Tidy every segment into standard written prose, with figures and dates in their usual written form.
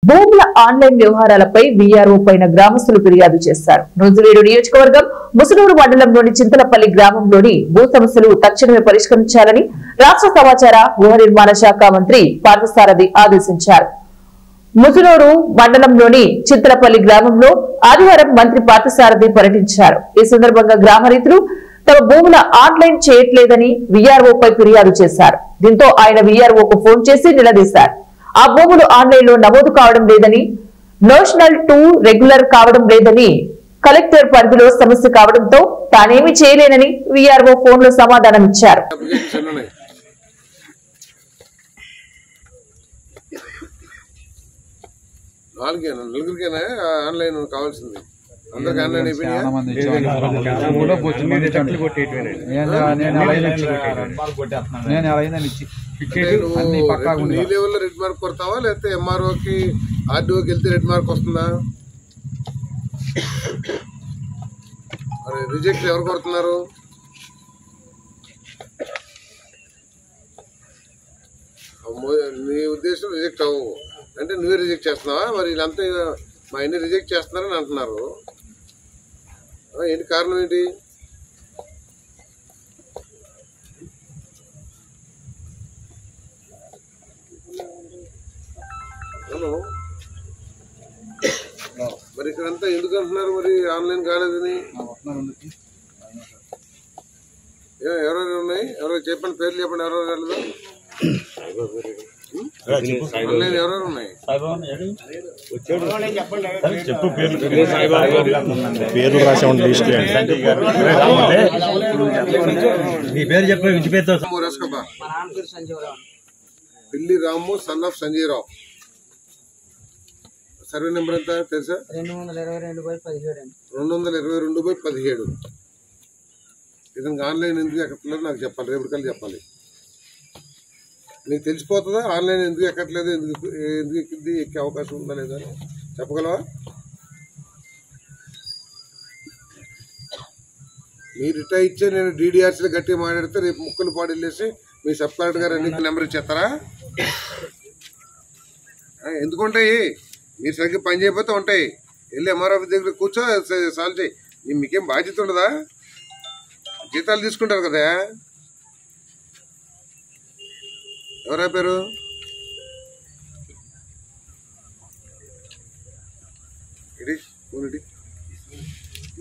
భూముల online వ్యవహారాలపై VRO పైన గ్రామస్తులు ఫిర్యాదు చేశారు. నూజివీడు నియోజకవర్గం ముసునూరు మండలంలోని చింతలపల్లి గ్రామంలోని భూ సమస్యలు తక్షణమే పరిష్కరించాలని రాష్ట్ర సమాచార గృహ నిర్మాణ శాఖ మంత్రి పార్థసారథి ఆదేశించారు. ముసునూరు మండలంలోని చింతలపల్లి గ్రామంలో ఆదివారం మంత్రి పార్థసారథి పర్యటించారు. ఈ సందర్భంగా గ్రామ రైతులు తమ భూముల ఆన్లైన్ చేయట్లేదని వీఆర్ఓపై ఫిర్యాదు చేశారు. దీంతో ఆయన వీఆర్ఓకు ఫోన్ చేసి నిలదీశారు. ఆ భూములు ఆన్లైన్ లో నమోదు కావడం లేదని, నోషనల్ టు రెగ్యులర్ కావడం లేదని, కలెక్టర్ పరిధిలో సమస్య కావడంతో తానేమీ చేయలేనని వీఆర్ఓ ఫోన్ లో సమాధానం ఇచ్చారు. రెడ్ మార్క్ కొడతావా లేకపోతే ఎంఆర్ఓకి ఆర్డీఓకి వెళ్తే రెడ్ మార్క్ వస్తుందా? రిజెక్ట్ ఎవరు కొడుతున్నారు? నీ ఉద్దేశం రిజెక్ట్ అవ్వవు అంటే నువ్వే రిజెక్ట్ చేస్తున్నావా? మరి వీళ్ళంతా మా అన్ని రిజెక్ట్ చేస్తున్నారని అంటున్నారు. ఏంటి కారణం ఏంటి? మరి ఇక్కడంతా ఎందుకు అంటున్నారు మరి ఆన్లైన్ కాలేదని? ఎవరెవరు ఉన్నాయి? ఎవరో చెప్పండి, పేర్లు చెప్పండి. ఎవరెవరు రాలేదు? ఆన్లైన్ ఎవరెవరు ఉన్నాయి? Pilli Ramu son of Sanjeevarao. Survey number ఎంత తెలుసా? 222/17. ఇతనికి ఆన్లైన్ ఎందుకు ఎక్కట్లేదు నాకు చెప్పాలి, రేపటికల్లా చెప్పాలి. నీకు తెలిసిపోతుందా ఆన్లైన్ ఎందుకు ఎక్కట్లేదు, ఎందుకు ఎక్కింది, ఎక్కే అవకాశం ఉందా లేదా చెప్పగలవా? మీరు ఇట్టా ఇచ్చే నేను డీడీఆర్సీలో గట్టిగా మాట్లాడితే రేపు ముక్కలు పాడు వెళ్ళేసి మీ సబ్ కలెక్టర్ గారు అన్నింటి నెంబర్ ఇచ్చేస్తారా? ఎందుకుంటాయి? మీరు సరిగ్గా పని చేయకపోతే ఉంటాయి. వెళ్ళి ఎంఆర్ఓ దగ్గర కూర్చో సాల్వ్ చేయి. మీకేం బాధ్యత ఉండదా? జీతాలు తీసుకుంటారు కదా. ఎవరా పేరు? ఇది ఫోన్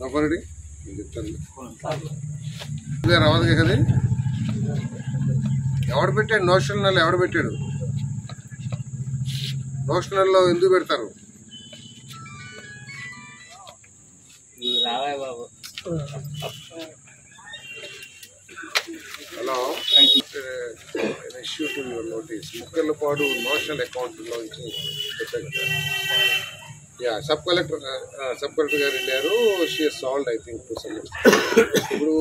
నా ఫోన్ చెప్తాను. రావాలి కదా. ఎవడు పెట్టాడు నోషనల్? ఎవడు పెట్టాడు నోషనల్లో? ఎందుకు పెడతారు? Hello, issue to your notice. Mukkalapadu notional account నుంచి పెట్టారు కదా. సబ్ కలెక్టర్ గారు వెళ్ళారు. She solved I think. ఇప్పుడు